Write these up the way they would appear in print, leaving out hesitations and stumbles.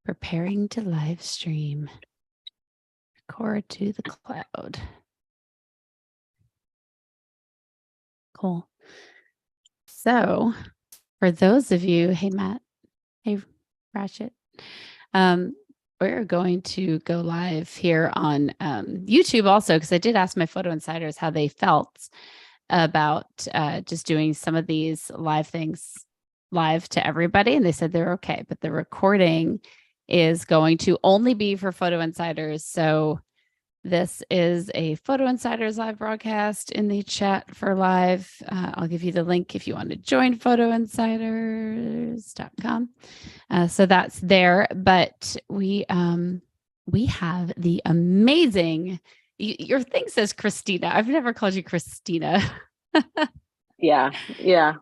Preparing to live stream. Record to the cloud. Cool. So for those of you, hey, Matt, hey, Ratchet, we're going to go live here on YouTube also, because I did ask my photo insiders how they felt about just doing some of these live things live to everybody. And they said they're okay, but the recording is going to only be for photo insiders. So this is a Photo Insiders live broadcast in the chat for live. I'll give you the link if you want to join photoinsiders.com. So that's there. But we have the amazing, your thing says Christina. I've never called you Christina. Yeah.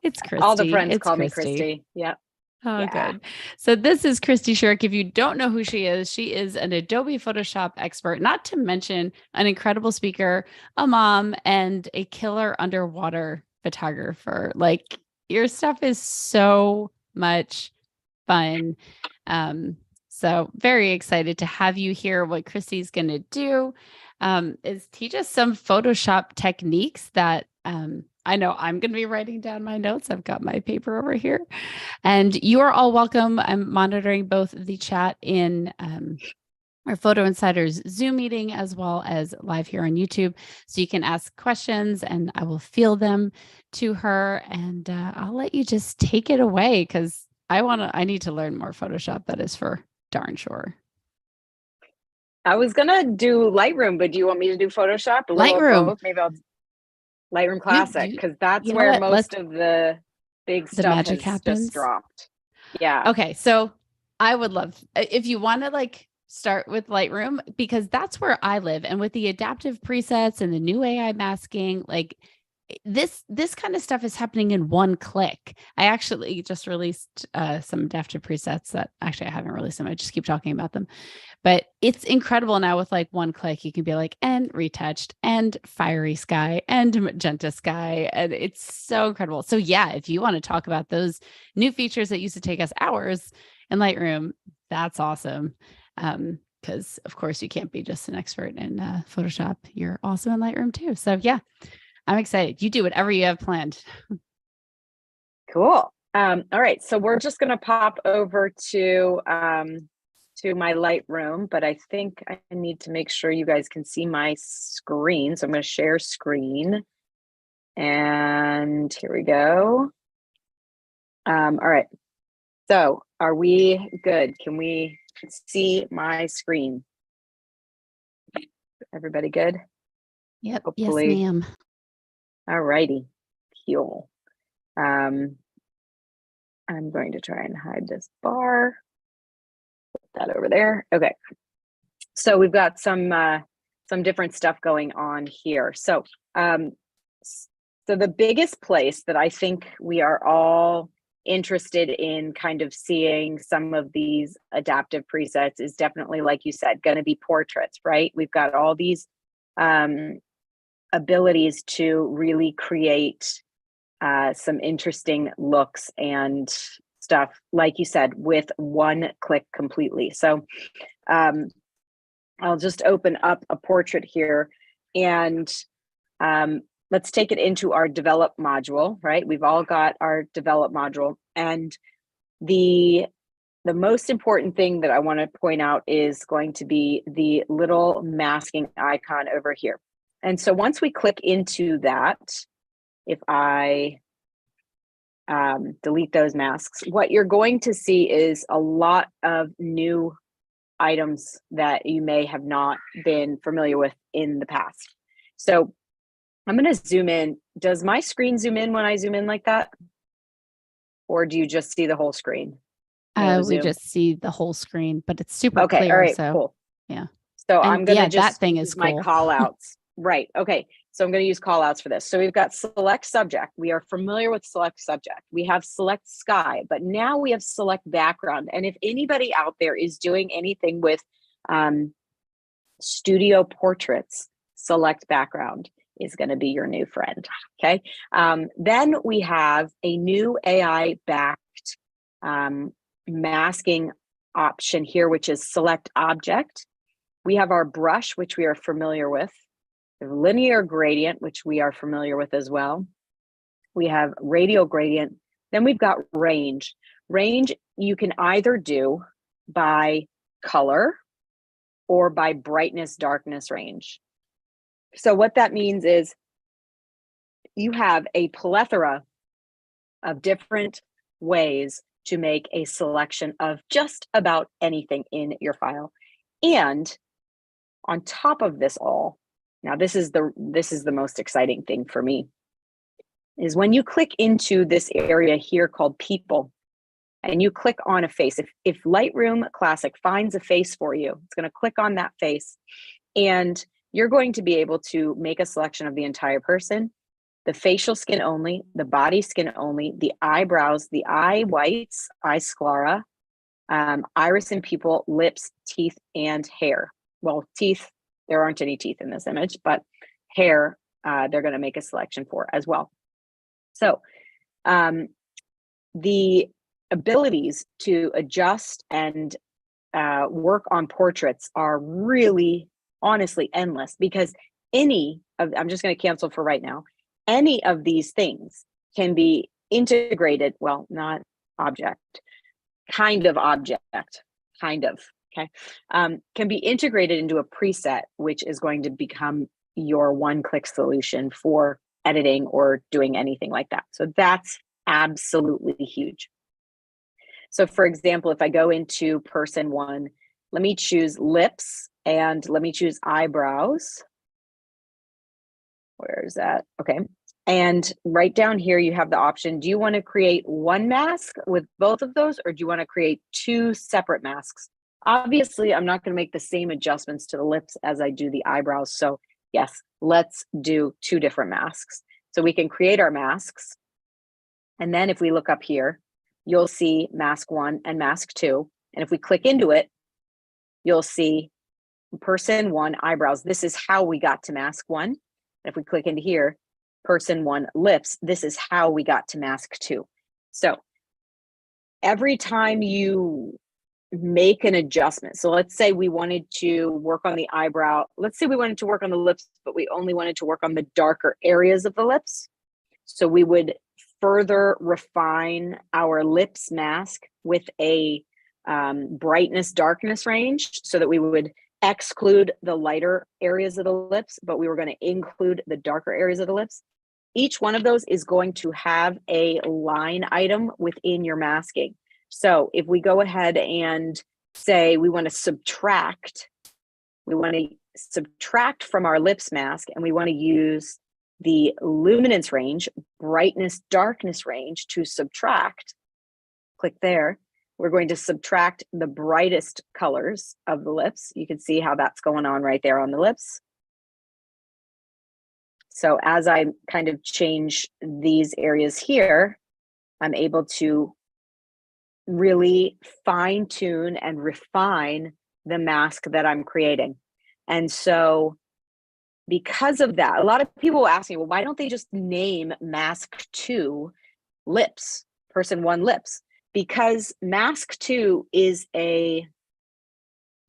It's Kristi. All the friends call me Kristi. Yep. Oh, Yeah. good. So this is Kristi Sherk. If you don't know who she is an Adobe Photoshop expert, not to mention an incredible speaker, a mom, and a killer underwater photographer. Like, your stuff is so much fun. So very excited to have you here. What Kristi's going to do is teach us some Photoshop techniques that I know I'm going to be writing down my notes. I've got my paper over here. And you are all welcome. I'm monitoring both the chat in our Photo Insiders Zoom meeting as well as live here on YouTube. So you can ask questions and I will field them to her. And I'll let you just take it away, because I need to learn more Photoshop. That is for darn sure. I was going to do Lightroom, but do you want me to do Photoshop? Lightroom. Maybe I'll Lightroom Classic, because that's you know where what? most of the big The stuff magic has happens. just dropped. Yeah. Okay. So I would love, if you want to like start with Lightroom, because that's where I live. And with the adaptive presets and the new AI masking, like this kind of stuff is happening in one click. I actually just released some adaptive presets that actually I haven't released them. I just keep talking about them. But it's incredible now with like one click, you can be like, and retouched and fiery sky and magenta sky. And it's so incredible. So yeah, if you want to talk about those new features that used to take us hours in Lightroom, that's awesome. Because of course you can't be just an expert in Photoshop. You're also in Lightroom too. So yeah, I'm excited. You do whatever you have planned. Cool. All right. So we're just going to pop over to my Lightroom, but I think I need to make sure you guys can see my screen. So I'm going to share screen. And here we go. All right. So are we good? Can we see my screen? Everybody good? Yep. Hopefully. Yes, ma'am. All righty. Cool. I'm going to try and hide this bar. Put that over there. Okay. So we've got some different stuff going on here. So the biggest place that I think we are all interested in kind of seeing some of these adaptive presets is definitely, like you said, going to be portraits, right? We've got all these abilities to really create some interesting looks and stuff, like you said, with one click completely. So I'll just open up a portrait here, and let's take it into our develop module, right? We've all got our develop module, and the most important thing that I want to point out is going to be the little masking icon over here. And so once we click into that, if I delete those masks, what you're going to see is a lot of new items that you may have not been familiar with in the past. So I'm going to zoom in. Does my screen zoom in when I zoom in like that? Or do you just see the whole screen? We just see the whole screen, but it's super clear. All right, so cool. Yeah. So I'm going to just that thing use is cool. my call outs. Right. Okay. So I'm going to use call outs for this. So we've got select subject. We are familiar with select subject. We have select sky, but now we have select background. And if anybody out there is doing anything with studio portraits, select background is going to be your new friend. Okay. Then we have a new AI backed masking option here, which is select object. We have our brush, which we are familiar with. We have linear gradient, which we are familiar with as well. We have radial gradient. Then we've got range. Range you can either do by color or by brightness, darkness range. So what that means is you have a plethora of different ways to make a selection of just about anything in your file. And on top of this all, now this is the most exciting thing for me, is when you click into this area here called people, and you click on a face. If Lightroom Classic finds a face for you, it's going to click on that face, and you're going to be able to make a selection of the entire person, the facial skin only, the body skin only, the eyebrows, the eye whites, eye sclera, iris and pupil, lips, teeth, and hair. Well, teeth, there aren't any teeth in this image, but hair, they're going to make a selection for as well. So the abilities to adjust and work on portraits are really, honestly, endless, because I'm just going to cancel for right now, any of these things can be integrated, well, not object, kind of object, kind of, okay, can be integrated into a preset, which is going to become your one-click solution for editing or doing anything like that. So that's absolutely huge. So for example, if I go into person one, let me choose lips and let me choose eyebrows. Where is that? Okay. And right down here, you have the option. Do you want to create one mask with both of those, or do you want to create two separate masks? Obviously, I'm not going to make the same adjustments to the lips as I do the eyebrows. So yes, let's do two different masks. So we can create our masks. And then if we look up here, you'll see mask one and mask two. And if we click into it, you'll see person one eyebrows. This is how we got to mask one. And if we click into here, person one lips, this is how we got to mask two. So every time you make an adjustment, so let's say we wanted to work on the eyebrow, let's say we wanted to work on the lips, but we only wanted to work on the darker areas of the lips. So we would further refine our lips mask with a brightness darkness range, so that we would exclude the lighter areas of the lips, but we were going to include the darker areas of the lips. Each one of those is going to have a line item within your masking. So if we go ahead and say we want to subtract from our lips mask, and we want to use the luminance range, brightness darkness range to subtract, click there. We're going to subtract the brightest colors of the lips. You can see how that's going on right there on the lips. So as I kind of change these areas here, I'm able to really fine tune and refine the mask that I'm creating. And so because of that, a lot of people will ask me, well, why don't they just name mask two lips, person one lips? Because mask two is a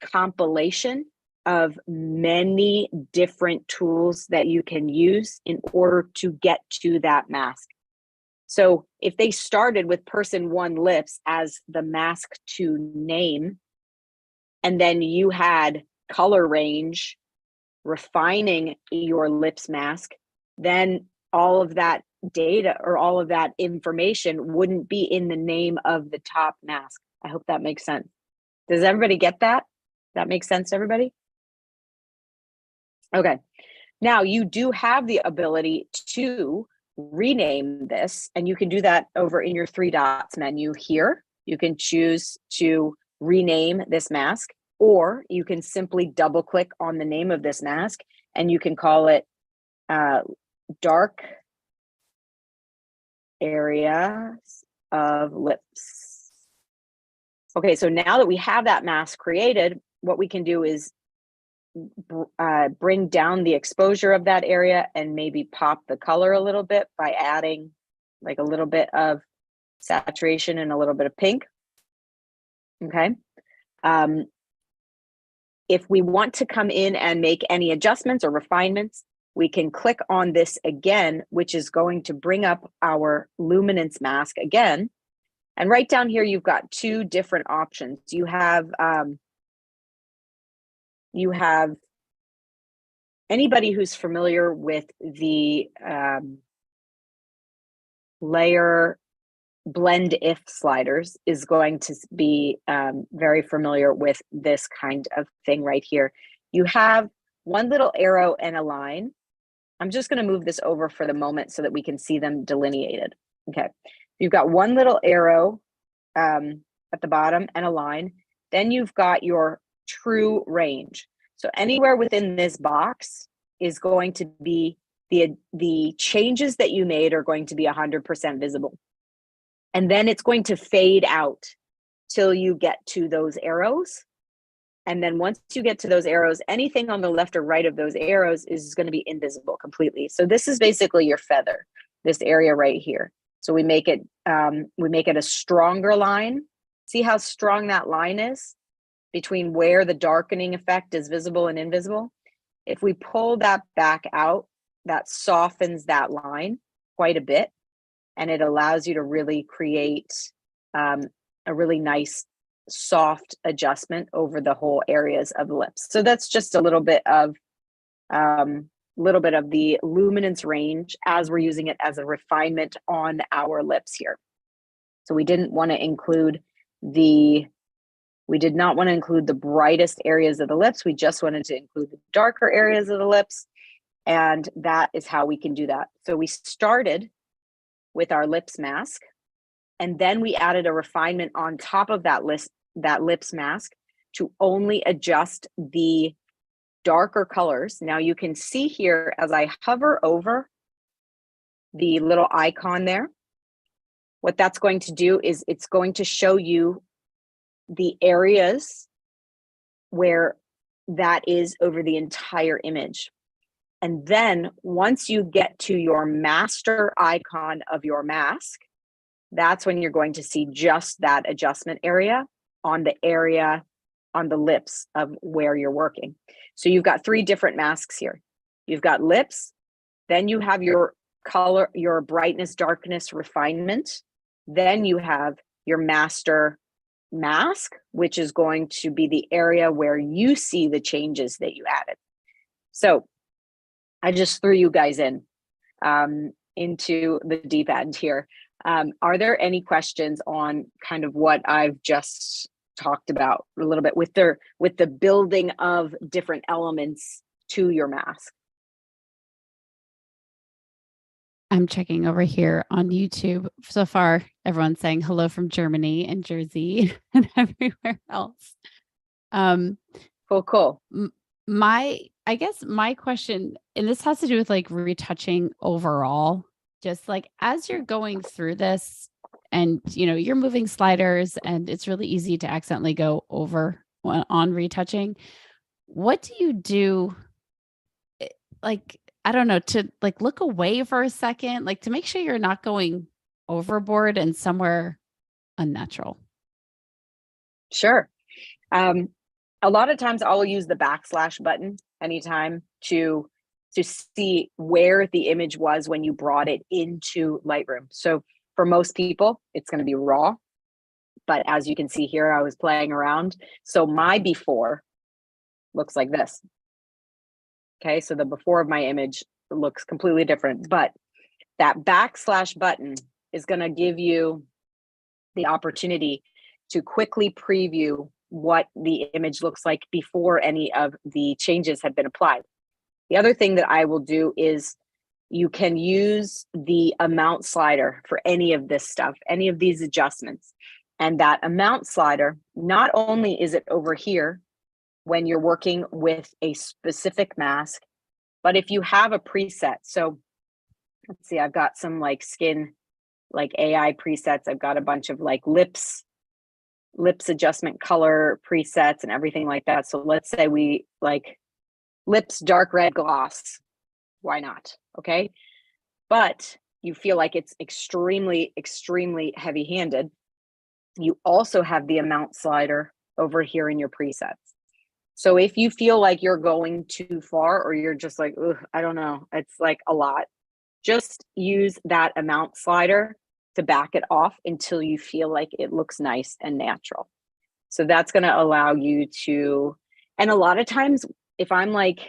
compilation of many different tools that you can use in order to get to that mask. So if they started with person one lips as the mask to name, and then you had color range refining your lips mask, then all of that data or all of that information wouldn't be in the name of the top mask. I hope that makes sense. Does everybody get that? That makes sense to everybody? Okay. Now you do have the ability to rename this, and you can do that over in your three dots menu here. You can choose to rename this mask, or you can simply double click on the name of this mask and you can call it dark areas of lips. Okay, so now that we have that mask created, what we can do is bring down the exposure of that area and maybe pop the color a little bit by adding like a little bit of saturation and a little bit of pink. Okay. If we want to come in and make any adjustments or refinements, we can click on this again, which is going to bring up our luminance mask again. And right down here, you've got two different options. You have anybody who's familiar with the layer blend if sliders is going to be very familiar with this kind of thing right here. You have one little arrow and a line. I'm just going to move this over for the moment so that we can see them delineated. Okay, you've got one little arrow at the bottom and a line. Then you've got your true range. So anywhere within this box is going to be the changes that you made are going to be 100% visible. And then it's going to fade out till you get to those arrows. And then once you get to those arrows, anything on the left or right of those arrows is going to be invisible completely. So this is basically your feather, this area right here. So we make it a stronger line. See how strong that line is between where the darkening effect is visible and invisible? If we pull that back out, that softens that line quite a bit. And it allows you to really create a really nice soft adjustment over the whole areas of the lips. So that's just a little bit of the luminance range as we're using it as a refinement on our lips here. So we did not want to include the brightest areas of the lips. We just wanted to include the darker areas of the lips. And that is how we can do that. So we started with our lips mask, and then we added a refinement on top of that lips mask to only adjust the darker colors. Now you can see here as I hover over the little icon there, what that's going to do is it's going to show you the areas where that is over the entire image. And then once you get to your master icon of your mask, that's when you're going to see just that adjustment area on the lips of where you're working. So you've got three different masks here. You've got lips, then you have your color, your brightness, darkness, refinement. Then you have your master mask, which is going to be the area where you see the changes that you added. So I just threw you guys into the deep end here. Are there any questions on kind of what I've just talked about a little bit with the building of different elements to your mask? I'm checking over here on YouTube. So far, everyone's saying hello from Germany and Jersey and everywhere else. Cool. I guess my question, and this has to do with like retouching overall, just like as you're going through this and, you're moving sliders and it's really easy to accidentally go over on retouching. What do you do? Like, I don't know, to like look away for a second, like to make sure you're not going overboard and somewhere unnatural. Sure. A lot of times I'll use the backslash button anytime to see where the image was when you brought it into Lightroom. So for most people, it's going to be raw. But as you can see here, I was playing around. So my before looks like this. Okay, so the before of my image looks completely different. But that backslash button is going to give you the opportunity to quickly preview what the image looks like before any of the changes have been applied. The other thing that I will do is you can use the amount slider for any of this stuff, any of these adjustments. And that amount slider, not only is it over here when you're working with a specific mask, but if you have a preset, so let's see, I've got some like skin, like AI presets. I've got a bunch of like lips adjustment color presets and everything like that. So let's say we like lips dark red gloss. Why not? Okay. But you feel like it's extremely, extremely heavy handed. You also have the amount slider over here in your presets. So if you feel like you're going too far, or you're just like, ugh, I don't know, it's like a lot, just use that amount slider to back it off until you feel like it looks nice and natural. So that's going to allow you to, and a lot of times if I'm like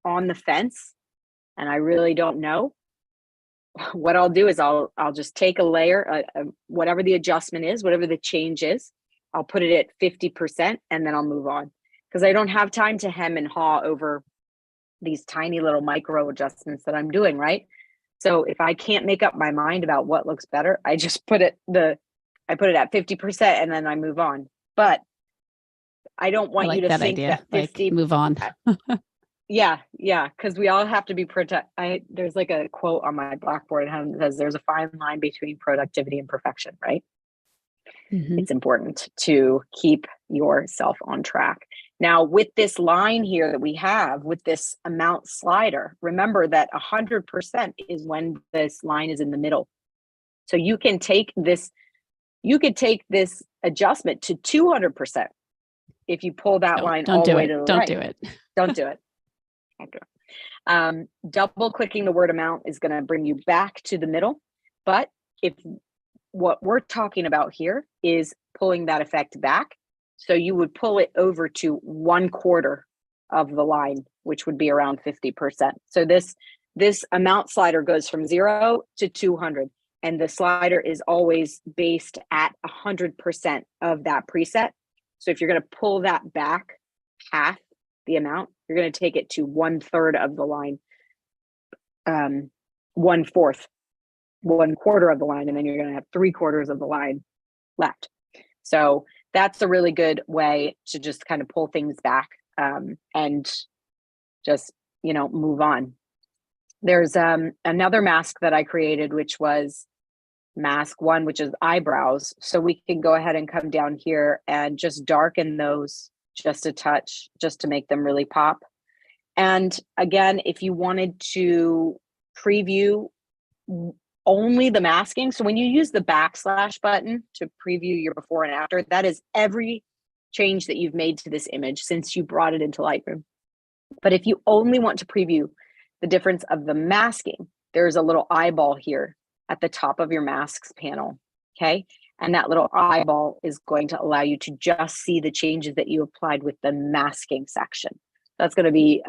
on the fence and I really don't know, what I'll do is I'll just take a layer, whatever the adjustment is, whatever the change is, I'll put it at 50% and then I'll move on, because I don't have time to hem and haw over these tiny little micro adjustments that I'm doing, right? So if I can't make up my mind about what looks better, I just put it at 50% and then I move on. But I don't want you to think that 50, like move on. Yeah, because we all have to be there's like a quote on my blackboard that says there's a fine line between productivity and perfection, right? Mm-hmm. It's important to keep yourself on track. Now, with this line here that we have with this amount slider, remember that 100% is when this line is in the middle. So you can take this adjustment to 200% if you pull that line all the way to the right. Don't do it. Don't do it. Double clicking the word amount is going to bring you back to the middle. But if what we're talking about here is pulling that effect back, so you would pull it over to 1/4 of the line, which would be around 50%. So this amount slider goes from 0 to 200, and the slider is always based at 100% of that preset. So if you're going to pull that back half the amount, you're going to take it to 1/3 of the line, 1/4 of the line, and then you're going to have 3/4 of the line left. So that's a really good way to just kind of pull things back and just, move on. There's another mask that I created, which was mask 1, which is eyebrows. So we can go ahead and come down here and just darken those just a touch, just to make them really pop. And again, if you wanted to preview only the masking, so when you use the backslash button to preview your before and after, that is every change that you've made to this image since you brought it into Lightroom. But if you only want to preview the difference of the masking, there's a little eyeball here at the top of your masks panel, okay? And that little eyeball is going to allow you to just see the changes that you applied with the masking section. That's going to be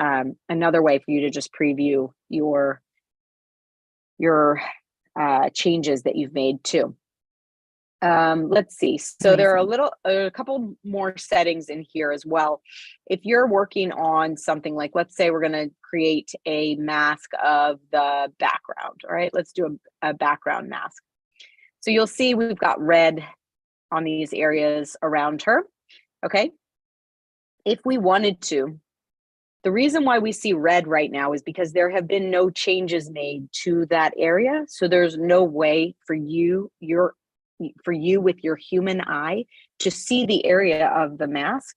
another way for you to just preview your changes that you've made too. Let's see. So there are a couple more settings in here as well. If you're working on something like, let's say we're going to create a mask of the background. All right, let's do a background mask. So you'll see we've got red on these areas around her. Okay. If we wanted to, the reason why we see red right now is because there have been no changes made to that area. So there's no way for you with your human eye to see the area of the mask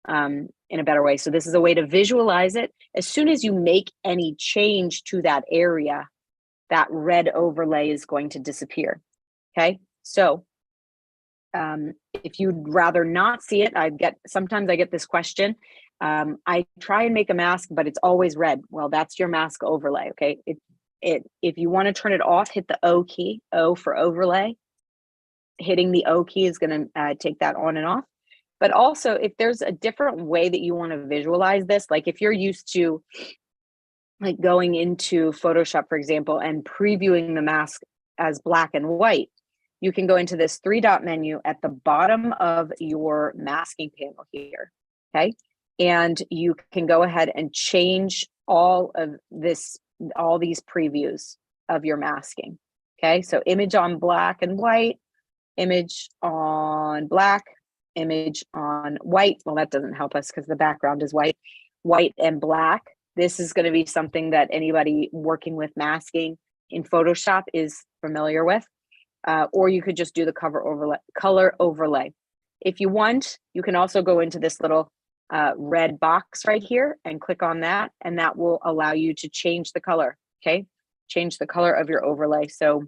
in a better way. So this is a way to visualize it. As soon as you make any change to that area, that red overlay is going to disappear. Okay, so if you'd rather not see it, sometimes I get this question. I try and make a mask, but it's always red. Well, that's your mask overlay. Okay, if you want to turn it off, hit the O key, O for overlay. Hitting the O key is going to take that on and off. But also, if there's a different way that you want to visualize this, like if you're used to like going into Photoshop, for example, and previewing the mask as black and white, you can go into this 3-dot menu at the bottom of your masking panel here, okay? And you can go ahead and change all these previews of your masking, okay? So image on black and white, image on black, image on white. Well, that doesn't help us because the background is white, white and black. This is going to be something that anybody working with masking in Photoshop is familiar with. Or you could just do the color overlay. If you want, you can also go into this little red box right here and click on that, and that will allow you to change the color. Okay, change the color of your overlay. So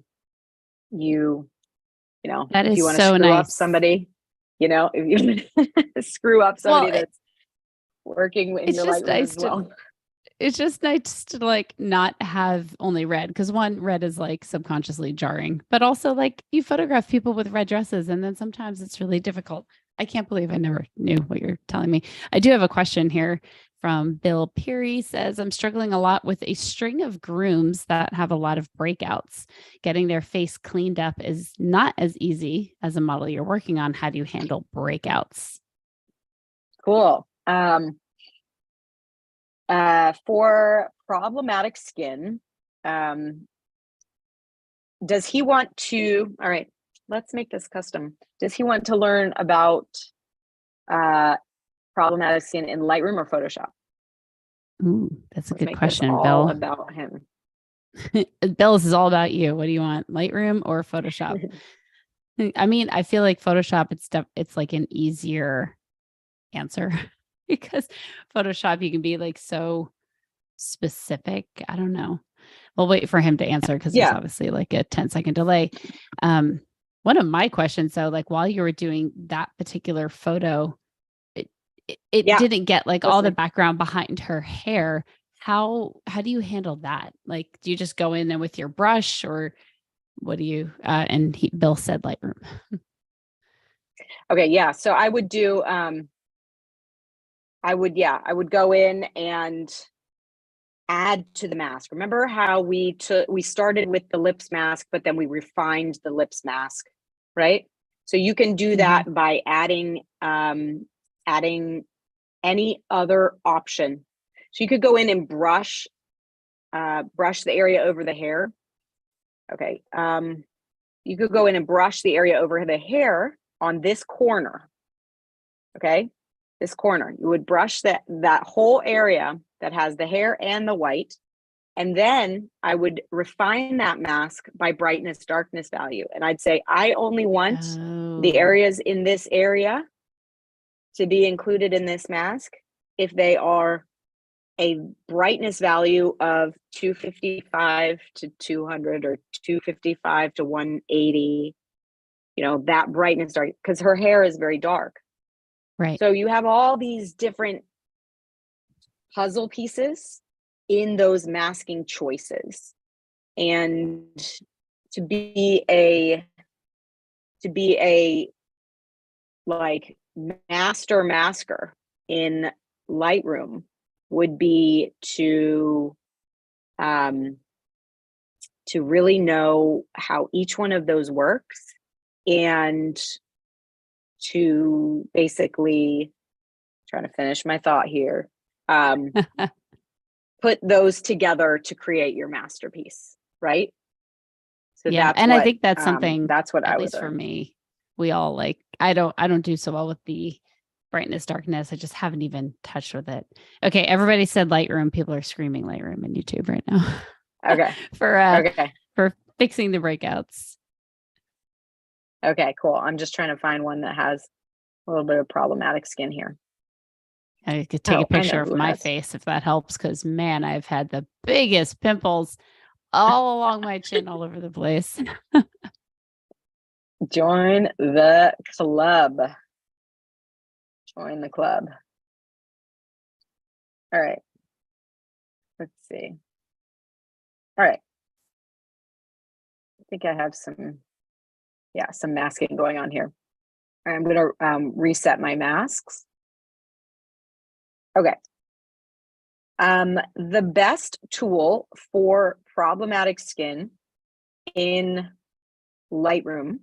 that if you is want to so screw nice. up somebody, you know, if you screw up Well, somebody that's working in it's your just Lightroom nice as to well. it's just nice to like not have only red, because one, red is like subconsciously jarring, but also like you photograph people with red dresses and then sometimes it's really difficult. I can't believe I never knew what you're telling me. I do have a question here from Bill Peary. Says, I'm struggling a lot with a string of grooms that have a lot of breakouts. Getting their face cleaned up is not as easy as a model you're working on. How do you handle breakouts? Cool. For problematic skin, does he want to, all right, let's make this custom. Does he want to learn about problematic skin in Lightroom or Photoshop? Ooh, that's a Let's good make this question, all Bill. about him. Bill, this is all about you. What do you want, Lightroom or Photoshop? I mean, I feel like Photoshop, it's like an easier answer because Photoshop, you can be like so specific. I don't know. We'll wait for him to answer because there's Yeah. obviously like a 10-second delay. One of my questions, though, like while you were doing that particular photo, it Yeah. didn't get like all the Listening. background behind her hair. How do you handle that? Like, do you just go in there with your brush, or what do you? And Bill said Lightroom. Okay. Yeah. So I would do, I would go in and add to the mask. Remember how we started with the lips mask, but then we refined the lips mask, right? So you can do that by adding any other option. So you could go in and brush the area over the hair. Okay. You could go in and brush the area over the hair on this corner. Okay. This corner, you would brush that whole area that has the hair and the white. And then I would refine that mask by brightness, darkness value. And I'd say, I only want the areas in this area to be included in this mask if they are a brightness value of 255 to 200 or 255 to 180, you know, that brightness dark, because her hair is very dark. Right. So you have all these different puzzle pieces in those masking choices. And to be a like master masker in Lightroom would be to really know how each one of those works, and to basically, trying to finish my thought here, put those together to create your masterpiece, right? So Yeah, that's and I what think that's something, I at would least for learn. me, we all like. I don't do so well with the brightness, darkness. I just haven't even touched with it. Okay, everybody said Lightroom. People are screaming Lightroom in YouTube right now Okay. for Okay. fixing the breakouts. Okay, cool. I'm just trying to find one that has a little bit of problematic skin here. I could take a Oh, I know picture of who my has. face if that helps, because man, I've had the biggest pimples all along my chin, all over the place. Join the club. Join the club. All right. Let's see. All right. I think I have some masking going on here. All right, I'm going to reset my masks. Okay. The best tool for problematic skin in Lightroom,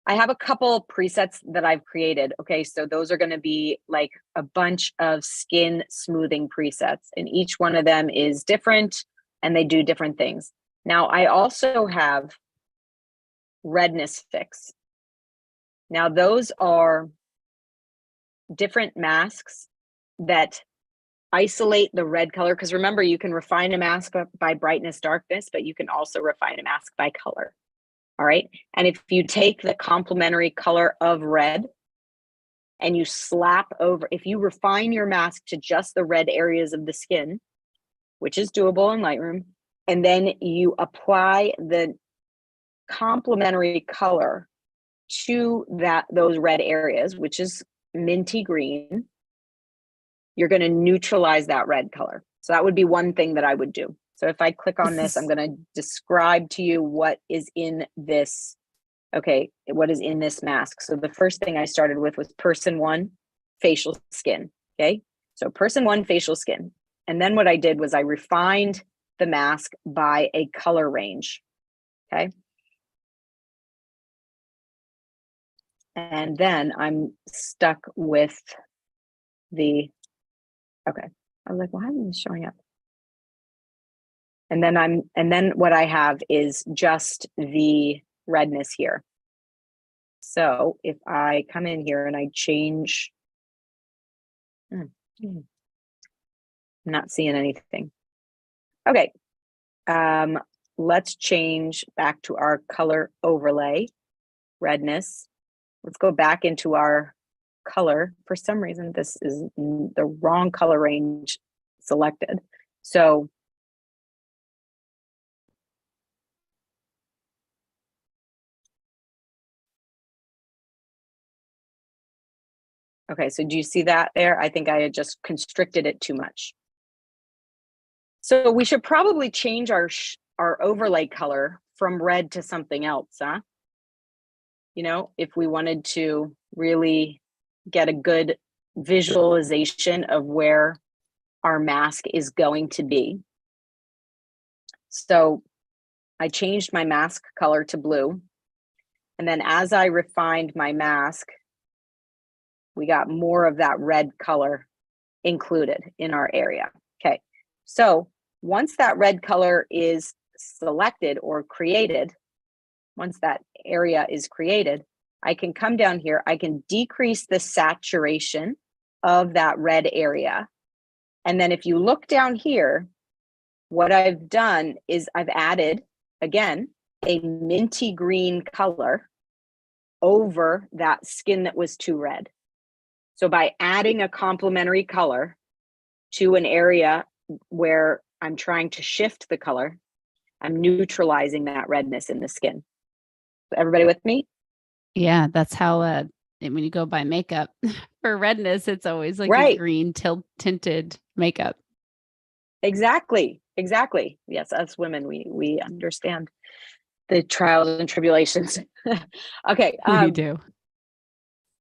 I have a couple presets that I've created. Okay, so those are going to be like a bunch of skin smoothing presets, and each one of them is different and they do different things. Now, I also have redness fix. Now, those are different masks that isolate the red color, because remember, you can refine a mask by brightness, darkness, but you can also refine a mask by color. All right. And if you take the complementary color of red and you slap over, if you refine your mask to just the red areas of the skin, which is doable in Lightroom, and then you apply the complementary color to those red areas, which is minty green, you're going to neutralize that red color. So that would be one thing that I would do. So if I click on this, I'm going to describe to you what is in this. Okay, what is in this mask? So the first thing I started with was person 1, facial skin. Okay, so person 1, facial skin. And then what I did was I refined the mask by a color range. Okay. And then I'm stuck with the, okay. I was like, why isn't this showing up? And then what I have is just the redness here. So if I come in here and I change, I'm not seeing anything. Okay. Let's change back to our color overlay, redness. Let's go back into our color. For some reason, this is the wrong color range selected. So okay, so do you see that there? I think I had just constricted it too much. So we should probably change our overlay color from red to something else, huh? You know, if we wanted to really get a good visualization of where our mask is going to be. So I changed my mask color to blue. And then as I refined my mask, we got more of that red color included in our area. Okay, so once that red color is selected or created, once that area is created, I can come down here, I can decrease the saturation of that red area. And then if you look down here, what I've done is I've added, again, a minty green color over that skin that was too red. So by adding a complementary color to an area where I'm trying to shift the color, I'm neutralizing that redness in the skin. Everybody with me? Yeah, that's how when you go buy makeup for redness, it's always like Right. a green tinted makeup. Exactly. Exactly. Yes, us women, we understand the trials and tribulations. Okay. We do.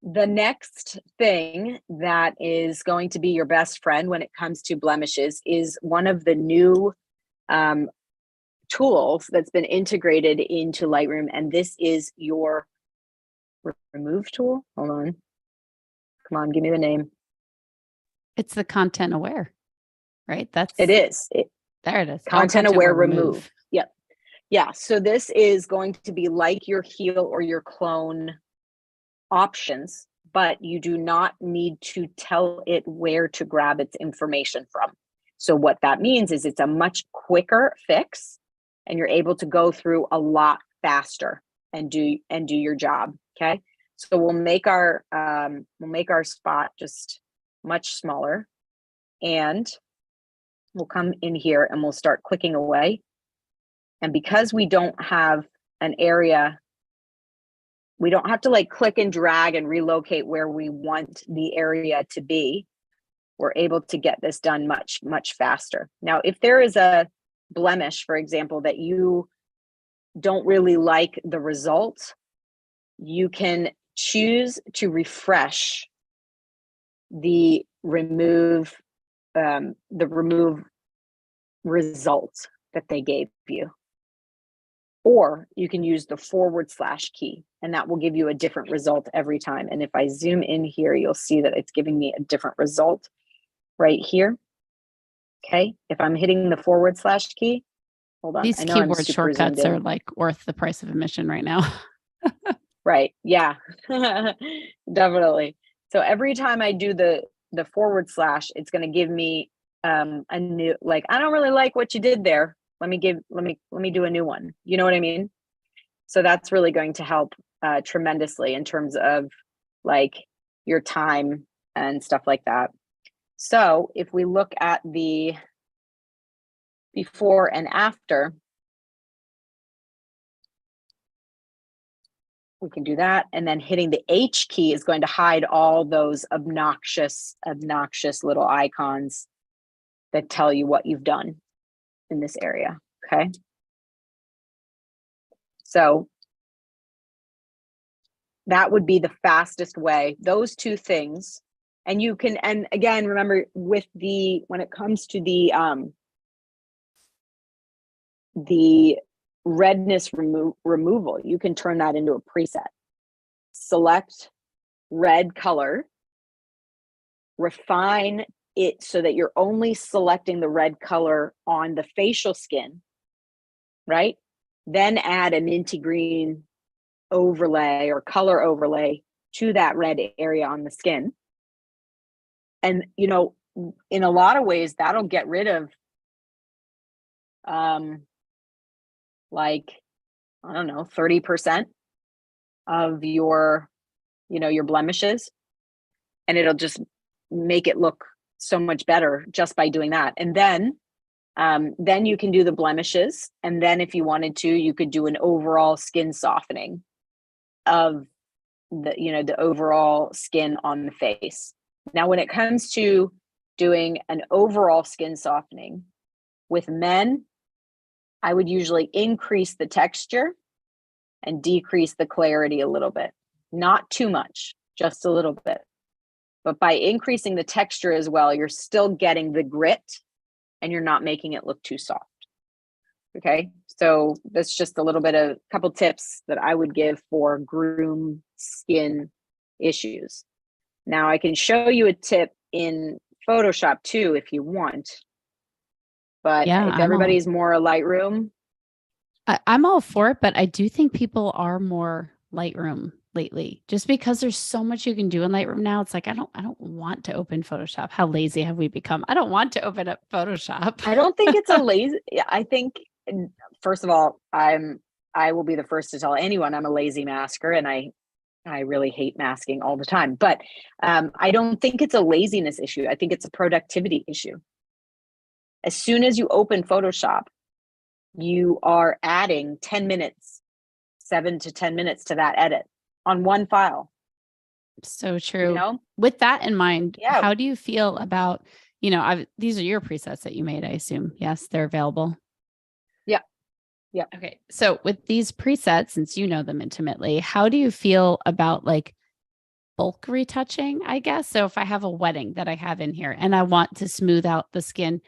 The next thing that is going to be your best friend when it comes to blemishes is one of the new tools that's been integrated into Lightroom, and this is your remove tool. Hold on. Come on, give me the name. It's the content aware, right? It is. There it is. Content aware remove. Yep. Yeah. So this is going to be like your heal or your clone options, but you do not need to tell it where to grab its information from. So what that means is it's a much quicker fix, and you're able to go through a lot faster and do your job. Okay. So we'll make our spot just much smaller, and we'll come in here and we'll start clicking away. And because we don't have an area, we don't have to like click and drag and relocate where we want the area to be. We're able to get this done much, much faster. Now, if there is a blemish, for example, that you don't really like the result, you can choose to refresh the remove result that they gave you. Or you can use the / key, and that will give you a different result every time. And if I zoom in here, you'll see that it's giving me a different result right here. Okay, if I'm hitting the / key, hold on. These keyboard shortcuts are like worth the price of admission right now. Right, yeah, definitely. So every time I do the / it's going to give me a new, like, I don't really like what you did there. Let me do a new one. You know what I mean? So that's really going to help tremendously in terms of like your time and stuff like that. So if we look at the before and after, we can do that. And then hitting the H key is going to hide all those obnoxious little icons that tell you what you've done in this area, okay? So that would be the fastest way, those two things. And you can, and again, remember with when it comes to the redness removal, you can turn that into a preset. Select red color, refine it so that you're only selecting the red color on the facial skin, right? Then add a minty green overlay or color overlay to that red area on the skin. And, you know, in a lot of ways, that'll get rid of, like, I don't know, 30% of your, you know, your blemishes. And it'll just make it look so much better just by doing that. And then you can do the blemishes. And then if you wanted to, you could do an overall skin softening of the, you know, the overall skin on the face. Now, when it comes to doing an overall skin softening with men, I would usually increase the texture and decrease the clarity a little bit. Not too much, just a little bit. But by increasing the texture as well, you're still getting the grit and you're not making it look too soft. Okay, so that's just a little bit of couple tips that I would give for groom skin issues. Now I can show you a tip in Photoshop too if you want, but Yeah, if everybody's more a Lightroom, I'm all for it, but I do think people are more Lightroom lately, just because there's so much you can do in Lightroom now. It's like I don't want to open Photoshop. How lazy have we become? I don't want to open up Photoshop. I don't think it's a lazy. I think, first of all, I will be the first to tell anyone I'm a lazy masker, and I really hate masking all the time. But I don't think it's a laziness issue. I think it's a productivity issue. As soon as you open Photoshop, you are adding 10 minutes, 7 to 10 minutes to that edit on one file. So true. You know? With that in mind, Yeah. how do you feel about, you know, these are your presets that you made, I assume. Yes, they're available. Yeah. Yeah. Okay. So with these presets, since you know them intimately, how do you feel about like bulk retouching, I guess? So if I have a wedding that I have in here and I want to smooth out the skin,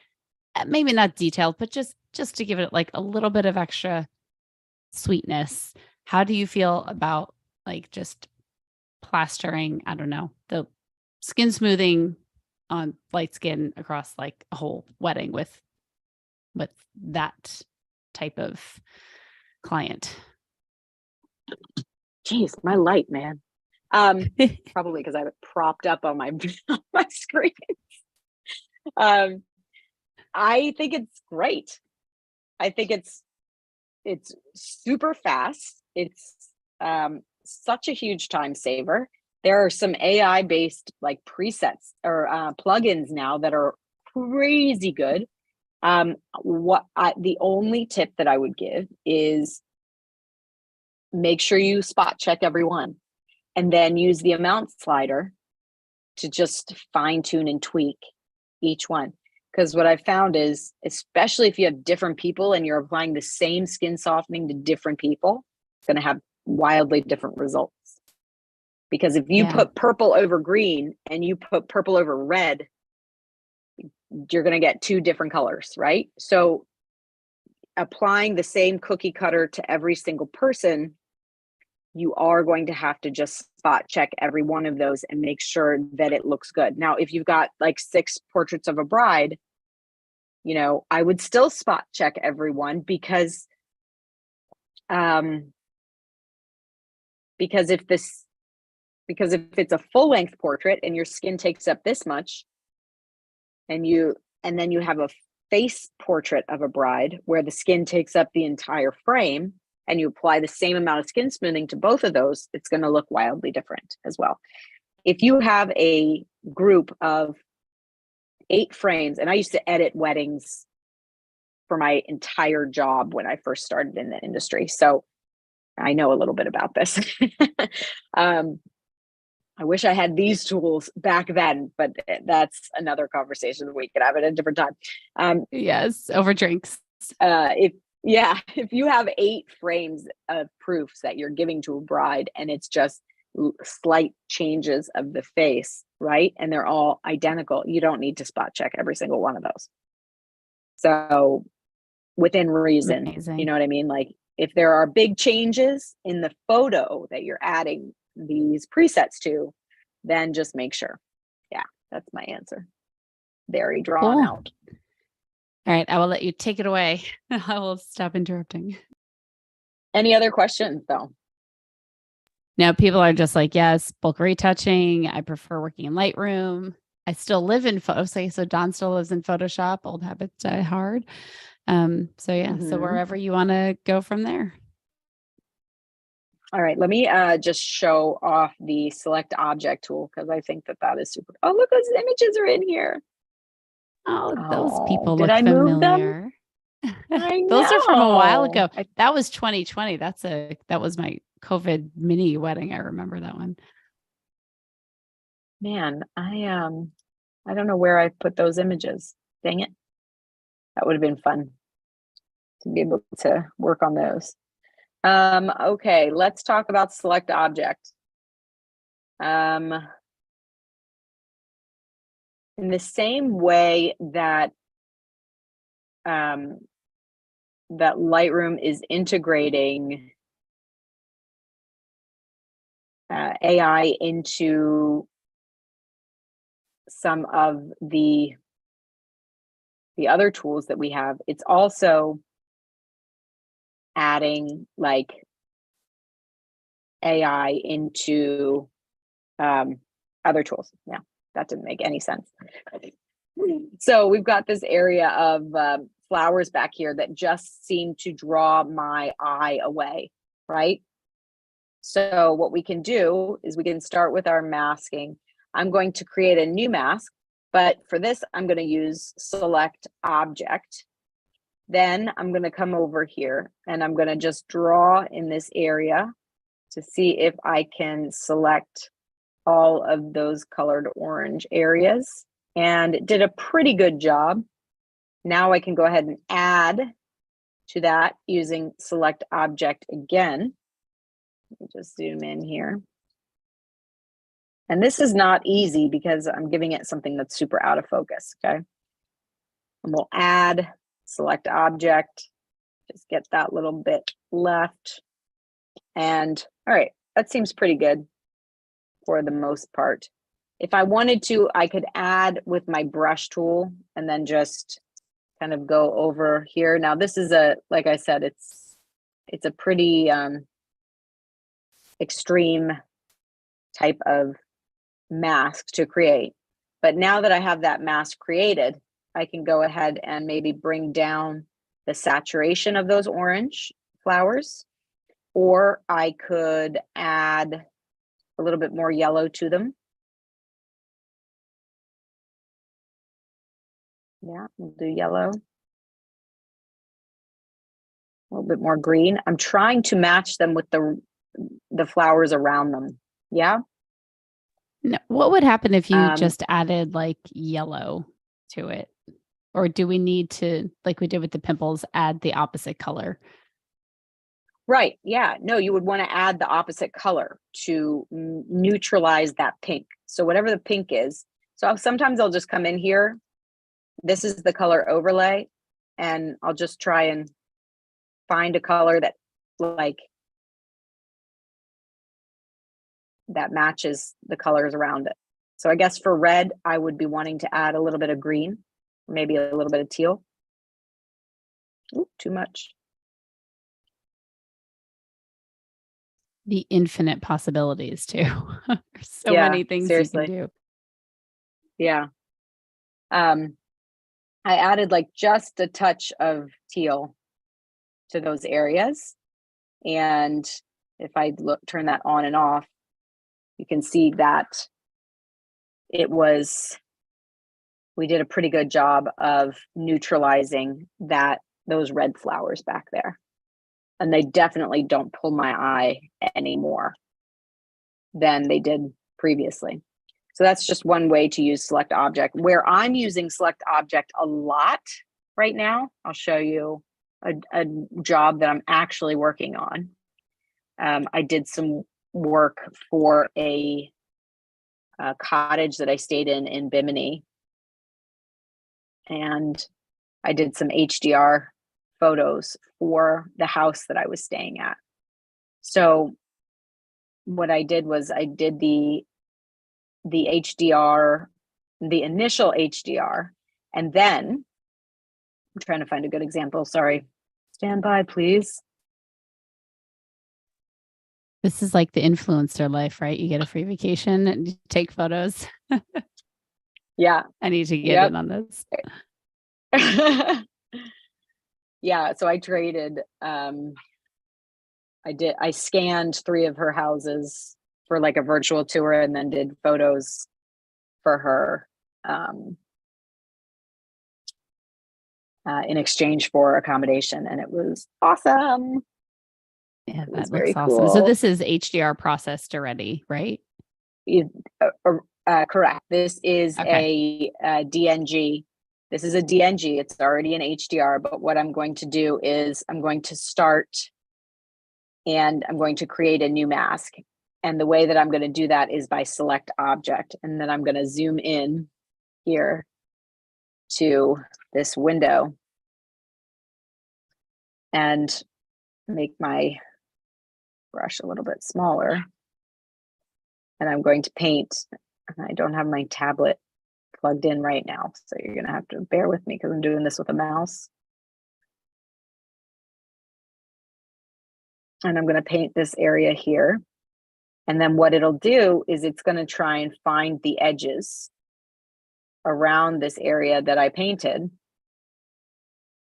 maybe not detailed, but just to give it like a little bit of extra sweetness, how do you feel about like just plastering, I don't know, the skin smoothing on light skin across like a whole wedding with that type of client? Geez, my light, man. Probably because I have it propped up on my on my screen. I think it's great. I think it's super fast. It's such a huge time saver. There are some AI based like presets or plugins now that are crazy good. The only tip that I would give is make sure you spot check every one, and then use the amount slider to just fine tune and tweak each one. Because what I've found is, especially if you have different people and you're applying the same skin softening to different people, it's going to have wildly different results. Because if you put purple over green and you put purple over red, you're going to get two different colors, right? So applying the same cookie cutter to every single person, you are going to have to just spot check every one of those and make sure that it looks good. Now, if you've got like 6 portraits of a bride, you know, I would still spot check everyone because if it's a full length portrait and your skin takes up this much, and then you have a face portrait of a bride where the skin takes up the entire frame, and you apply the same amount of skin smoothing to both of those, it's going to look wildly different as well. If you have a group of 8 frames, and I used to edit weddings for my entire job when I first started in the industry. So I know a little bit about this. I wish I had these tools back then, but that's another conversation we could have at a different time. Yes, over drinks. If you have 8 frames of proofs that you're giving to a bride and it's just slight changes of the face, right? And they're all identical, you don't need to spot check every single one of those. So within reason, Amazing. you know what I mean? Like if there are big changes in the photo that you're adding these presets to, then just make sure. Yeah, that's my answer. Very drawn Cool. out. All right, I will let you take it away. I will stop interrupting. Any other questions though? Now, people are just like, yes, bulk retouching. I prefer working in Lightroom. I still live in Photoshop. So Don still lives in Photoshop. Old habits die hard. So yeah, so wherever you want to go from there. All right, let me just show off the select object tool because I think that is super. Oh, look, those images are in here. Oh, those people did look I move them? familiar. I Those are from a while know. ago. That was 2020. That was my COVID mini wedding. I remember that one. Man, I don't know where I put those images. Dang it. That would have been fun to be able to work on those. Okay, let's talk about select object. In the same way that that Lightroom is integrating AI into some of the other tools that we have, it's also adding like AI into other tools. Yeah, that didn't make any sense. So we've got this area of flowers back here that just seem to draw my eye away, right? So what we can do is we can start with our masking. I'm going to create a new mask, but for this, I'm going to use select object. Then I'm going to come over here and I'm going to just draw in this area to see if I can select all of those colored orange areas. And it did a pretty good job. Now I can go ahead and add to that using select object again. Let me just zoom in here. And this is not easy because I'm giving it something that's super out of focus, okay? And we'll add select object, just get that little bit left. And all right, that seems pretty good for the most part. If I wanted to, I could add with my brush tool and then just kind of go over here. Now this is like I said, it's a pretty extreme type of mask to create. But now that I have that mask created, I can go ahead and maybe bring down the saturation of those orange flowers, or I could add a little bit more yellow to them. Yeah, we'll do yellow. A little bit more green. I'm trying to match them with the flowers around them. Yeah. No, what would happen if you just added like yellow to it? Or do we need to, like we did with the pimples, add the opposite color? Right. Yeah. No, you would want to add the opposite color to neutralize that pink. So whatever the pink is. So sometimes I'll just come in here. This is the color overlay. And I'll just try and find a color that that matches the colors around it. So I guess for red, I would be wanting to add a little bit of green, maybe a little bit of teal. Ooh, too much. The infinite possibilities too. There's so many things seriously. You can do. Yeah. I added like just a touch of teal to those areas. And if I turn that on and off, you can see that we did a pretty good job of neutralizing those red flowers back there. and they definitely don't pull my eye anymore than they did previously. So that's just one way to use select object. Where I'm using select object a lot right now, I'll show you a job that I'm actually working on. I did some work for a cottage that I stayed in Bimini, and I did some HDR photos for the house that I was staying at. So what I did was I did the HDR, the initial HDR, and then I'm trying to find a good example. Sorry. Stand by, please. This is like the influencer life, right? You get a free vacation and you take photos. Yeah. I need to get in on this. Yeah. So I traded, I scanned 3 of her houses for like a virtual tour and then did photos for her in exchange for accommodation. And it was awesome. Yeah, It was that very looks awesome. cool. So this is HDR processed already, right? Correct. This is a DNG. This is a DNG. It's already an HDR, but what I'm going to do is I'm going to start and I'm going to create a new mask. And the way that I'm going to do that is by select object. And then I'm going to zoom in here to this window and make my brush a little bit smaller. And I'm going to paint. I don't have my tablet plugged in right now, so you're going to have to bear with me because I'm doing this with a mouse. And I'm going to paint this area here. And then what it'll do is it's going to try and find the edges around this area that I painted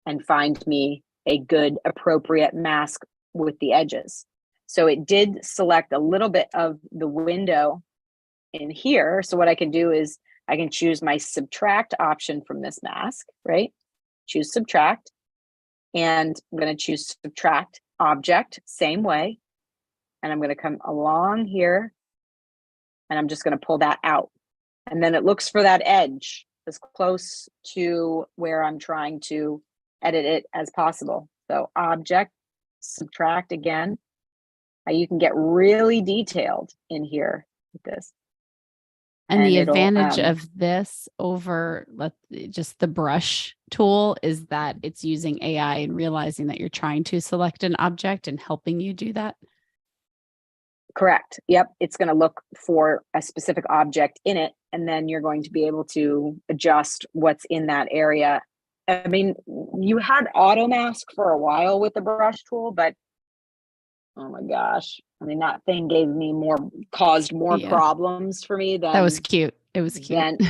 and find me a good appropriate mask with the edges. So it did select a little bit of the window in here. So what I can do is I can choose my subtract option from this mask, right? Choose subtract. And I'm going to choose subtract object, same way. And I'm going to come along here and I'm just going to pull that out. And then it looks for that edge as close to where I'm trying to edit it as possible. So object, subtract again. You can get really detailed in here with this. And the advantage of this over just the brush tool is that it's using AI and realizing that you're trying to select an object and helping you do that. Correct. Yep. It's going to look for a specific object in it, and then you're going to be able to adjust what's in that area. I mean, you had auto mask for a while with the brush tool, but oh my gosh. I mean, that thing caused more problems for me than. That was cute. It was cute.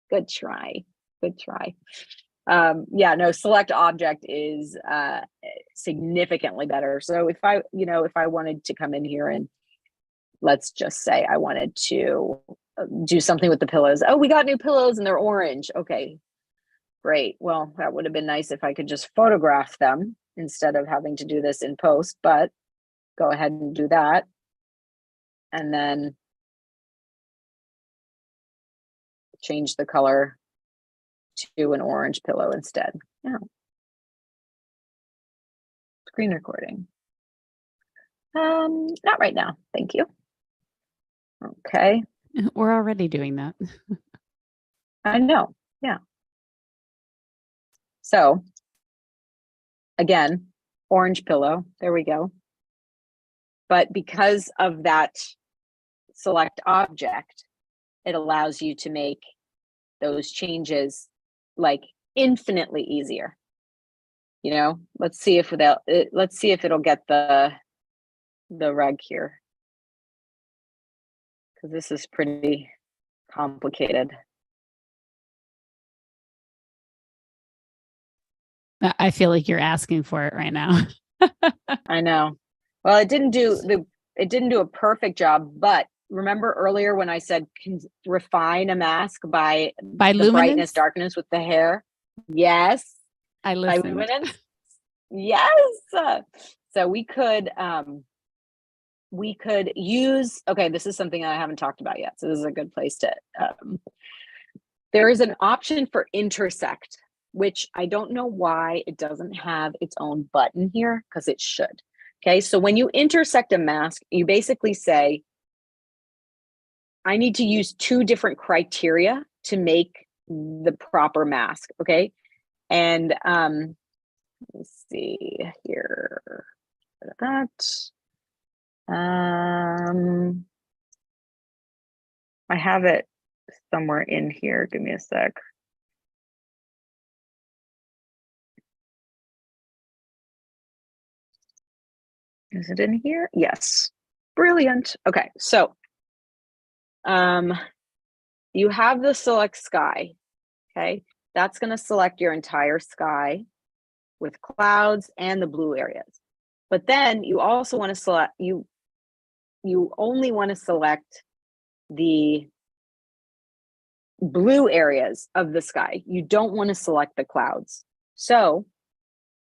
Good try. Good try. Yeah, no, select object is significantly better. So if I wanted to come in here and let's just say I wanted to do something with the pillows. Oh, we got new pillows and they're orange. Okay, great. Well, that would have been nice if I could just photograph them instead of having to do this in post, but go ahead and do that. And then change the color to an orange pillow instead. Yeah. Screen recording. Not right now. Thank you. Okay. We're already doing that. I know. Yeah. So again, orange pillow. There we go. But because of that select object, it allows you to make those changes like infinitely easier. You know, let's see if it'll get the reg here, because this is pretty complicated. I feel like you're asking for it right now. I know. Well, it didn't do a perfect job, but remember earlier when I said refine a mask by the luminance? brightness, darkness with the hair? Yes. I listened. By luminance. Yes. So we could use, okay, this is something I haven't talked about yet. So this is a good place to, there is an option for intersect, which I don't know why it doesn't have its own button here, because it should. Okay, so when you intersect a mask, you basically say, I need to use two different criteria to make the proper mask. Okay, and let's see here. That I have it somewhere in here. Give me a sec. Is it in here? Yes. Brilliant. Okay, so you have the select sky. Okay, that's going to select your entire sky with clouds and the blue areas. But then you also want to select, you only want to select the blue areas of the sky. You don't want to select the clouds. So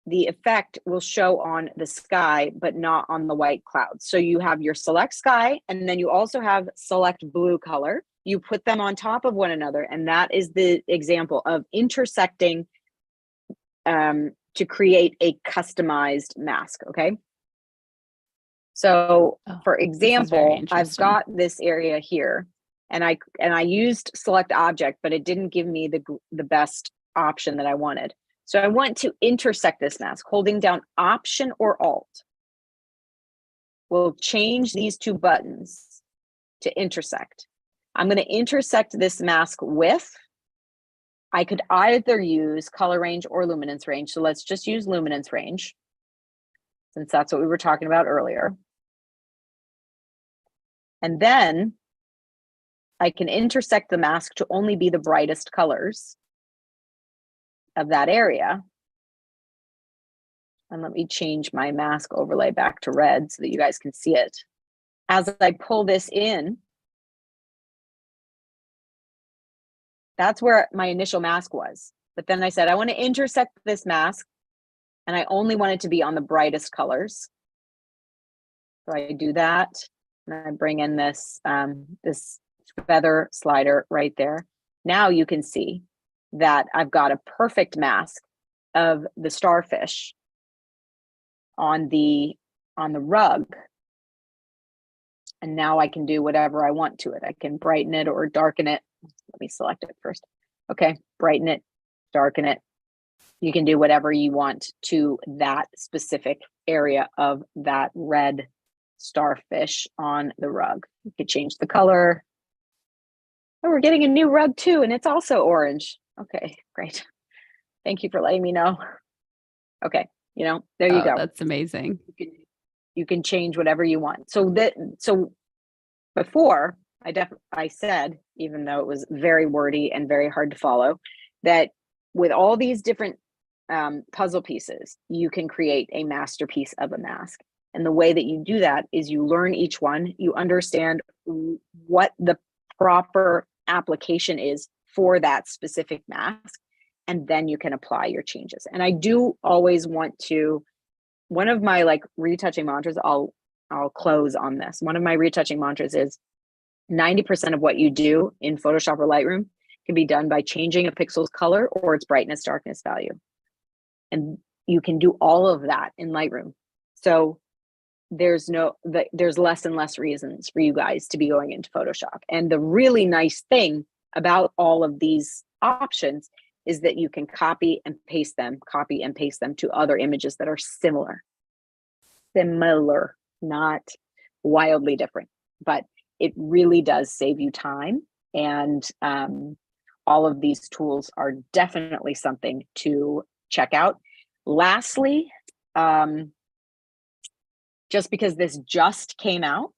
the effect will show on the sky, but not on the white clouds. So you have your select sky, and then you also have select blue color. You put them on top of one another, and that is the example of intersecting to create a customized mask, okay? So for example, I've got this area here, and I used select object, but it didn't give me the best option that I wanted. So I want to intersect this mask. Holding down Option or Alt will change these two buttons to intersect. I'm going to intersect this mask with, I could either use color range or luminance range. So let's just use luminance range, since that's what we were talking about earlier. And then I can intersect the mask to only be the brightest colors of that area. And let me change my mask overlay back to red so that you guys can see it. As I pull this in, that's where my initial mask was. But then I said, I want to intersect this mask, and I only want it to be on the brightest colors. So I do that, and I bring in this, this feather slider right there. Now you can see that I've got a perfect mask of the starfish on the rug. And now I can do whatever I want to it. I can brighten it or darken it. Let me select it first. Okay, brighten it, darken it. You can do whatever you want to that specific area of that red starfish on the rug. You could change the color. Oh, we're getting a new rug too, and it's also orange. Okay, great. Thank you for letting me know. Okay, there you go. That's amazing. You can change whatever you want. So before I said, even though it was very wordy and very hard to follow, that with all these different puzzle pieces, you can create a masterpiece of a mask. And the way that you do that is you learn each one, you understand what the proper application is for that specific mask, and then you can apply your changes. And I do always want to, one of my retouching mantras, I'll close on this. One of my retouching mantras is 90% of what you do in Photoshop or Lightroom can be done by changing a pixel's color or its brightness, darkness value. And you can do all of that in Lightroom. So there's less and less reasons for you guys to be going into Photoshop. And the really nice thing about all of these options is that you can copy and paste them to other images that are similar, not wildly different, but it really does save you time. And all of these tools are definitely something to check out. Lastly, just because this just came out,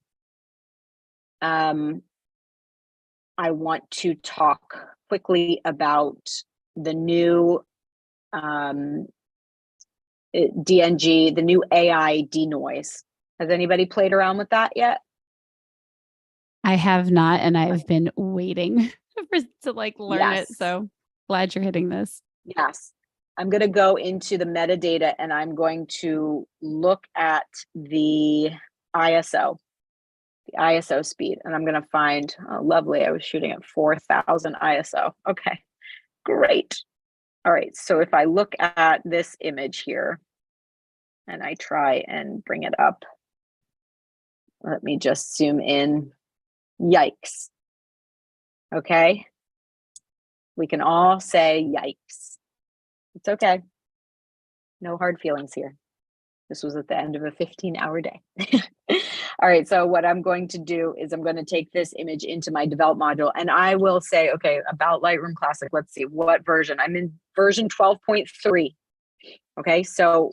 I want to talk quickly about the new DNG, the new AI Denoise. Has anybody played around with that yet? I have not, and I've been waiting to learn it. So glad you're hitting this. Yes. I'm going to go into the metadata and I'm going to look at the ISO speed, and I'm going to find, oh, lovely. I was shooting at 4,000 ISO. Okay, great. All right. So if I look at this image here and I try and bring it up, let me just zoom in. Yikes. Okay. We can all say yikes. It's okay. No hard feelings here. This was at the end of a 15-hour day. All right, so what I'm going to do is I'm going to take this image into my develop module, and I will say, okay, about Lightroom Classic, let's see, what version? I'm in version 12.3. Okay, so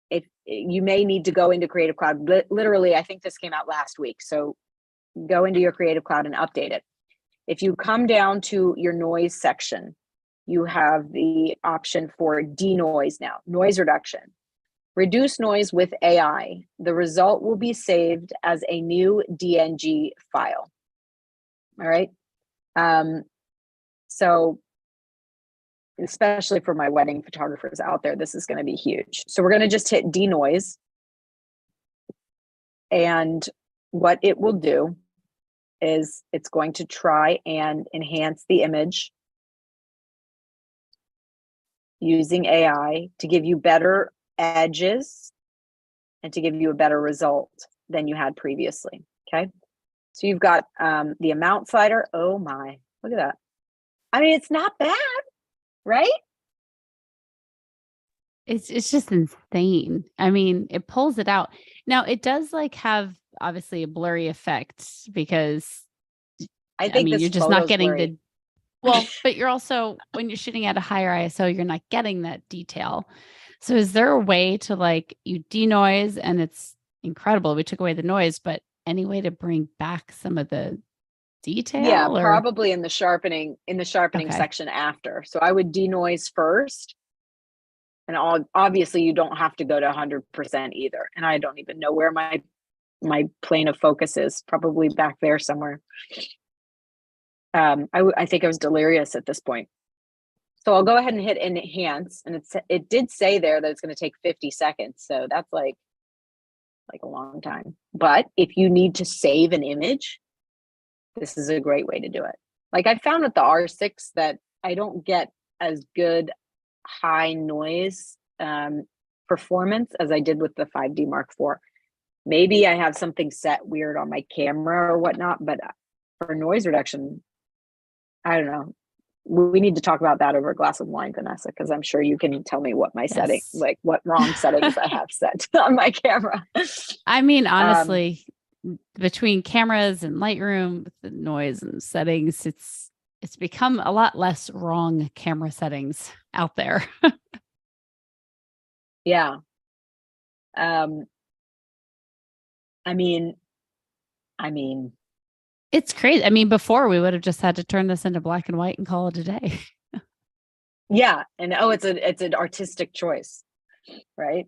if you may need to go into Creative Cloud, literally, I think this came out last week. So go into your Creative Cloud and update it. If you come down to your noise section, you have the option for denoise now, noise reduction. Reduce noise with AI. The result will be saved as a new DNG file. All right. So especially for my wedding photographers out there, this is going to be huge. So we're going to just hit denoise. And what it will do is it's going to try and enhance the image using AI to give you better edges and to give you a better result than you had previously. Okay. So you've got the amount slider. Oh my, look at that. I mean, it's not bad, right? It's just insane. I mean, it pulls it out. Now it does like have obviously a blurry effect because I think mean, this you're just not getting blurry. the well, but you're also when you're shooting at a higher ISO, you're not getting that detail. So is there a way to like you denoise and it's incredible. We took away the noise, but any way to bring back some of the detail? Yeah, or? probably in the sharpening section after. So I would denoise first. And obviously you don't have to go to 100% either. And I don't even know where my plane of focus is, probably back there somewhere. I think I was delirious at this point. So I'll go ahead and hit enhance, and it did say there that it's going to take 50 seconds. So that's like a long time. But if you need to save an image, this is a great way to do it. Like I found with the R6 that I don't get as good high noise performance as I did with the 5D Mark IV. Maybe I have something set weird on my camera or whatnot, but for noise reduction, I don't know. We need to talk about that over a glass of wine, Vanessa, because I'm sure you can tell me what my setting, like what wrong settings I have set on my camera. I mean, honestly, between cameras and Lightroom, with the noise and settings, it's become a lot less wrong camera settings out there. Yeah. I mean, it's crazy. I mean, before we would have just had to turn this into black and white and call it a day. Yeah. And it's an artistic choice, right?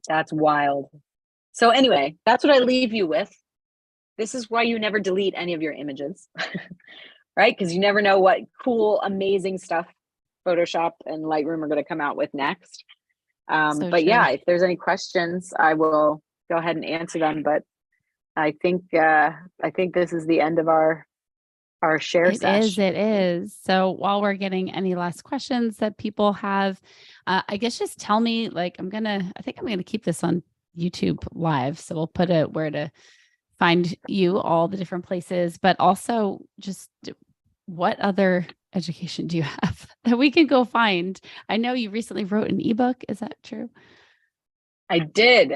That's wild. So anyway, that's what I leave you with. This is why you never delete any of your images, right? Because you never know what cool, amazing stuff Photoshop and Lightroom are going to come out with next. But yeah, if there's any questions, I will go ahead and answer them. But I think this is the end of our share session. It is. So while we're getting any last questions that people have, I guess just tell me, like, I think I'm going to keep this on YouTube live. So we'll put it where to find you, all the different places, but also just what other education do you have that we can go find? I know you recently wrote an ebook. Is that true? I did.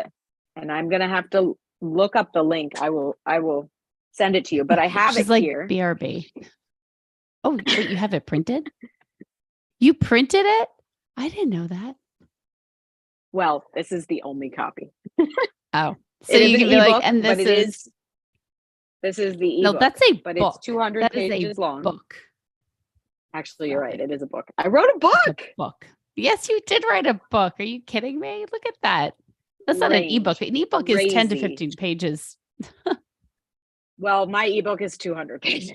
And I'm going to have to look up the link. I will send it to you, but I have it like here. BRB. Oh, wait, you have it printed? You printed it? I didn't know that. Well, this is the only copy. Oh, so you can be like, and this is the ebook. No, that's a but book. It's 200 pages long. Book. Actually, you're right. It is a book. I wrote a book. Yes, you did write a book. Are you kidding me? Look at that. That's not an ebook. An ebook is 10 to 15 pages. Well, my ebook is 200 pages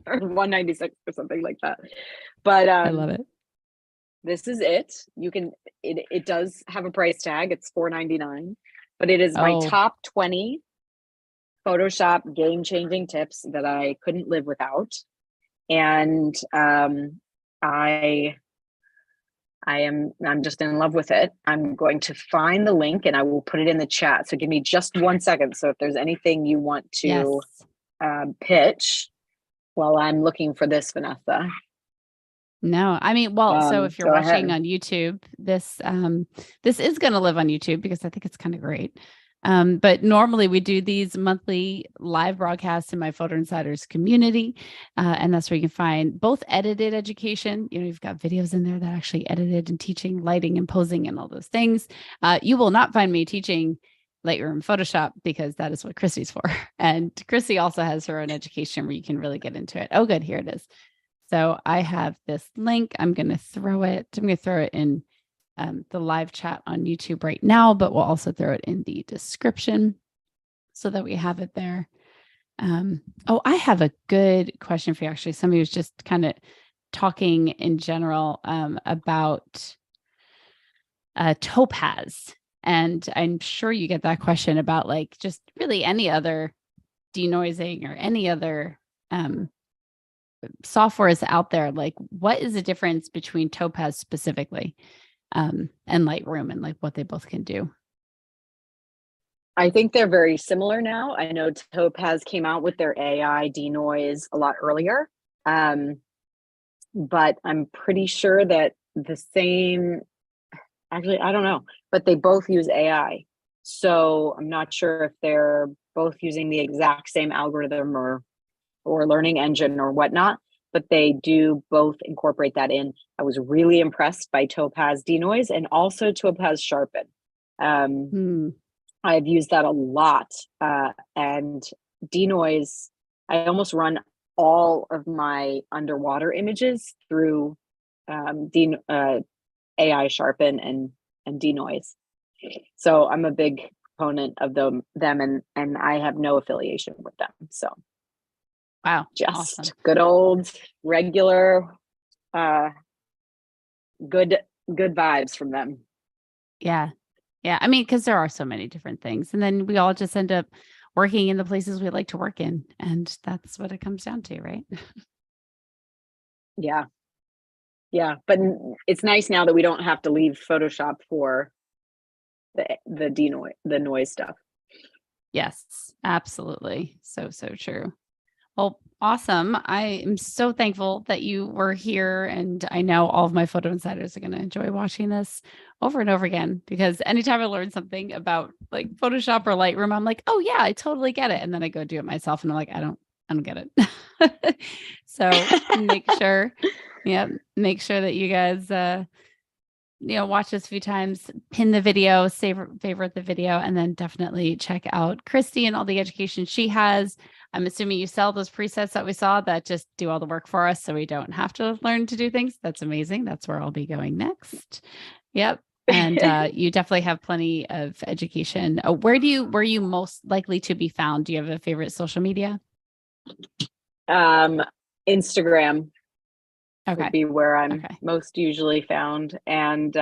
or 196 or something like that. But I love it. this is it. You can, it does have a price tag. It's $4.99, but it is my Oh, top 20 Photoshop game-changing tips that I couldn't live without. And I'm just in love with it. I'm going to find the link and I will put it in the chat. So give me just 1 second. So if there's anything you want to yes. pitch while I'm looking for this, Vanessa, No, I mean, well, so if you're go watching ahead. on YouTube, this this is going to live on YouTube because I think it's kind of great. But normally we do these monthly live broadcasts in my Photo Insiders community. And that's where you can find both edited education. You know, you've got videos in there that actually edited and teaching lighting and posing and all those things. You will not find me teaching Lightroom Photoshop because that is what Kristi's for. And Kristi also has her own education where you can really get into it. Oh, good. Here it is. So I have this link. I'm going to throw it. I'm going to throw it in the live chat on YouTube right now, but we'll also throw it in the description so that we have it there. Oh, I have a good question for you. Actually, somebody was just kind of talking in general about Topaz. And I'm sure you get that question about like just really any other denoising or any other software is out there. Like, what is the difference between Topaz specifically and Lightroom and like what they both can do? I think they're very similar now. I know Topaz came out with their AI denoise a lot earlier. But I'm pretty sure that the same, actually, I don't know, but they both use AI. So I'm not sure if they're both using the exact same algorithm or learning engine or whatnot, but they do both incorporate that in. I was really impressed by Topaz Denoise and also Topaz Sharpen. I've used that a lot. And Denoise, I almost run all of my underwater images through AI Sharpen and Denoise. So I'm a big proponent of them and I have no affiliation with them. So wow, just awesome. good old regular good vibes from them. Yeah. Yeah. I mean, because there are so many different things. And then we all just end up working in the places we like to work in. And that's what it comes down to, right? Yeah. Yeah. But it's nice now that we don't have to leave Photoshop for the noise stuff. Yes, absolutely. So, so true. Well, awesome. I am so thankful that you were here. And I know all of my photo insiders are going to enjoy watching this over and over again because anytime I learn something about like Photoshop or Lightroom, I'm like, oh yeah, I totally get it. And then I go do it myself and I'm like, I don't get it. So make sure that you guys, watch this a few times, pin the video, favorite the video, and then definitely check out Kristi and all the education she has. I'm assuming you sell those presets that we saw that just do all the work for us so we don't have to learn to do things. That's amazing. That's where I'll be going next. Yep. And you definitely have plenty of education. Where you most likely to be found? Do you have a favorite social media? Instagram. Okay. Would be where I'm most usually found. And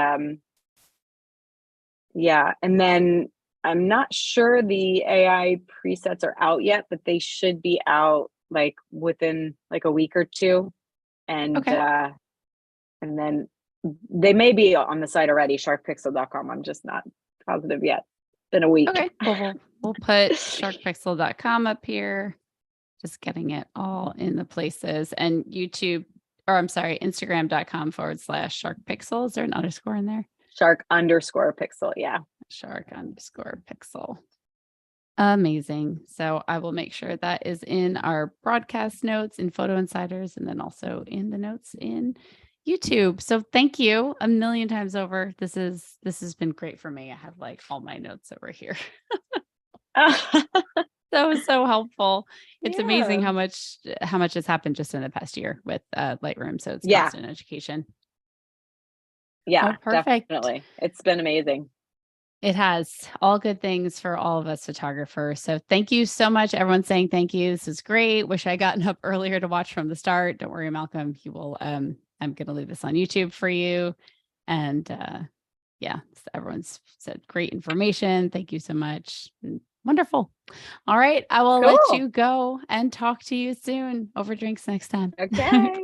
yeah, and then I'm not sure the AI presets are out yet, but they should be out like within like a week or two. And then they may be on the site already, sharkpixel.com. I'm just not positive yet. It's been a week. Okay, cool. We'll put sharkpixel.com up here. Just getting it all in the places and Instagram.com/sharkpixel. Is there an underscore in there? Shark_pixel. Yeah. Shark_pixel. Amazing. So I will make sure that is in our broadcast notes in Photo Insiders and then also in the notes in YouTube. So thank you a million times over. This has been great for me. I have like all my notes over here. That was so helpful. It's amazing how much has happened just in the past year with Lightroom. So it's constant education. Yeah, perfect. Definitely. It's been amazing. It has all good things for all of us photographers. So thank you so much. Everyone's saying thank you. This is great. Wish I gotten up earlier to watch from the start. Don't worry, Malcolm. You will I'm gonna leave this on YouTube for you. And yeah, so everyone's said great information. Thank you so much. Wonderful. All right. I will let Cool. you go and talk to you soon over drinks next time. Okay.